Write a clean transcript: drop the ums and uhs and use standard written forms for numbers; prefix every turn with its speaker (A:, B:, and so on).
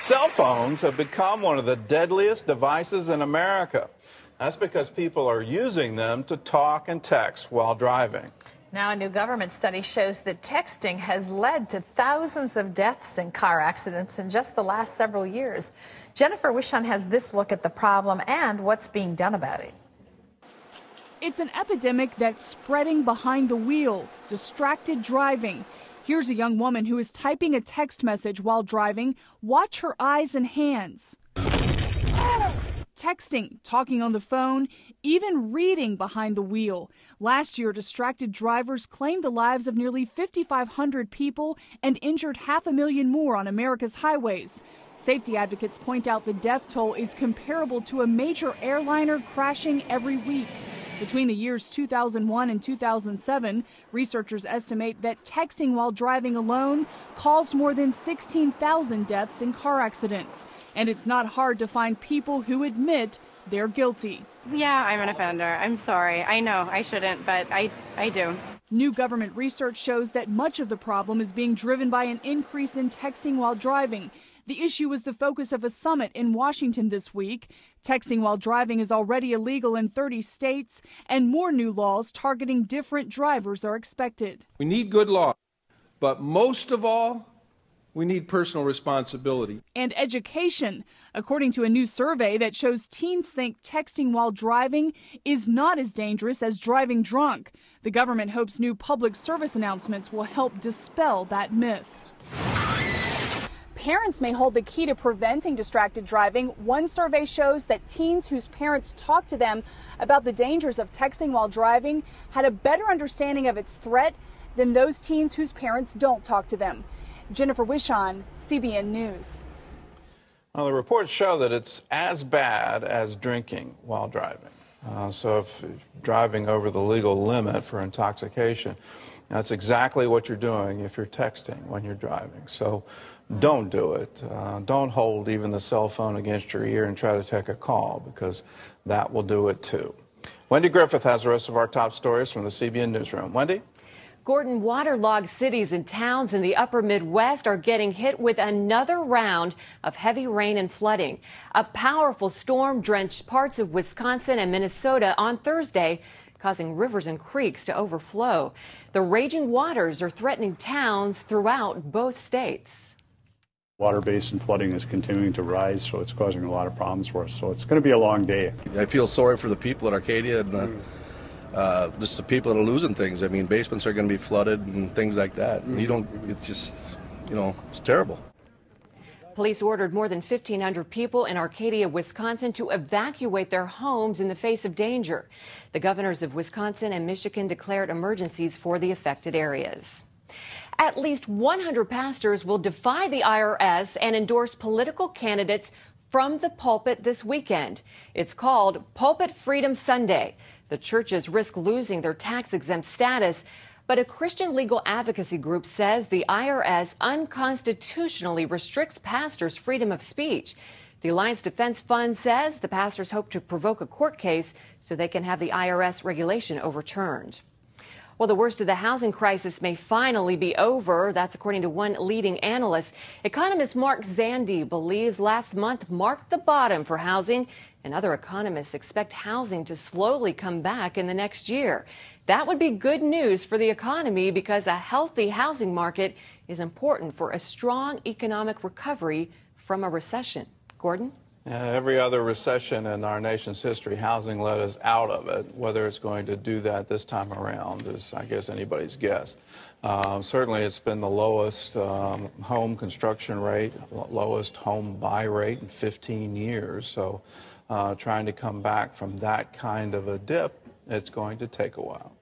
A: Cell phones have become one of the deadliest devices in America. That's because people are using them to talk and text while driving.
B: Now, a new government study shows that texting has led to thousands of deaths in car accidents in just the last several years. Jennifer Wishon has this look at the problem and what's being done about it.
C: It's an epidemic that's spreading behind the wheel, distracted driving. Here's a young woman who is typing a text message while driving. Watch her eyes and hands. Texting, talking on the phone, even reading behind the wheel. Last year, distracted drivers claimed the lives of nearly 5,500 people and injured 500,000 more on America's highways. Safety advocates point out the death toll is comparable to a major airliner crashing every week. Between the years 2001 and 2007, researchers estimate that texting while driving alone caused more than 16,000 deaths in car accidents. And it's not hard to find people who admit they're guilty.
D: Yeah, I'm an offender. I'm sorry. I know I shouldn't, but I do.
C: New government research shows that much of the problem is being driven by an increase in texting while driving. The issue was the focus of a summit in Washington this week. Texting while driving is already illegal in 30 states, and more new laws targeting different drivers are expected.
E: We need good law, but most of all, we need personal responsibility.
C: And education. According to a new survey that shows teens think texting while driving is not as dangerous as driving drunk. The government hopes new public service announcements will help dispel that myth. Parents may hold the key to preventing distracted driving. One survey shows that teens whose parents talked to them about the dangers of texting while driving had a better understanding of its threat than those teens whose parents don't talk to them. Jennifer Wishon, CBN News.
A: Well, the reports show that it's as bad as drinking while driving. So if you're driving over the legal limit for intoxication, that's exactly what you're doing if you're texting when you're driving. So don't do it. Don't hold even the cell phone against your ear and try to take a call, because that will do it too. Wendy Griffith has the rest of our top stories from the CBN Newsroom. Wendy?
F: Gordon, waterlogged cities and towns in the upper Midwest are getting hit with another round of heavy rain and flooding. A powerful storm drenched parts of Wisconsin and Minnesota on Thursday, causing rivers and creeks to overflow. The raging waters are threatening towns throughout both states.
G: Water basin flooding is continuing to rise, so it's causing a lot of problems for us. So it's going to be a long day.
H: I feel sorry for the people at Arcadia and just the people that are losing things. I mean, basements are going to be flooded and things like that. And it's just, it's terrible.
F: Police ordered more than 1,500 people in Arcadia, Wisconsin to evacuate their homes in the face of danger. The governors of Wisconsin and Michigan declared emergencies for the affected areas. At least 100 pastors will defy the IRS and endorse political candidates from the pulpit this weekend. It's called Pulpit Freedom Sunday. The churches risk losing their tax-exempt status, but a Christian legal advocacy group says the IRS unconstitutionally restricts pastors' freedom of speech. The Alliance Defense Fund says the pastors hope to provoke a court case so they can have the IRS regulation overturned. Well, the worst of the housing crisis may finally be over. That's according to one leading analyst. Economist Mark Zandi believes last month marked the bottom for housing, and other economists expect housing to slowly come back in the next year. That would be good news for the economy, because a healthy housing market is important for a strong economic recovery from a recession. Gordon?
A: Every other recession in our nation's history, housing led us out of it. Whether it's going to do that this time around is, I guess, anybody's guess. Certainly, it's been the lowest home construction rate, lowest home buy rate in 15 years. So trying to come back from that kind of a dip, it's going to take a while.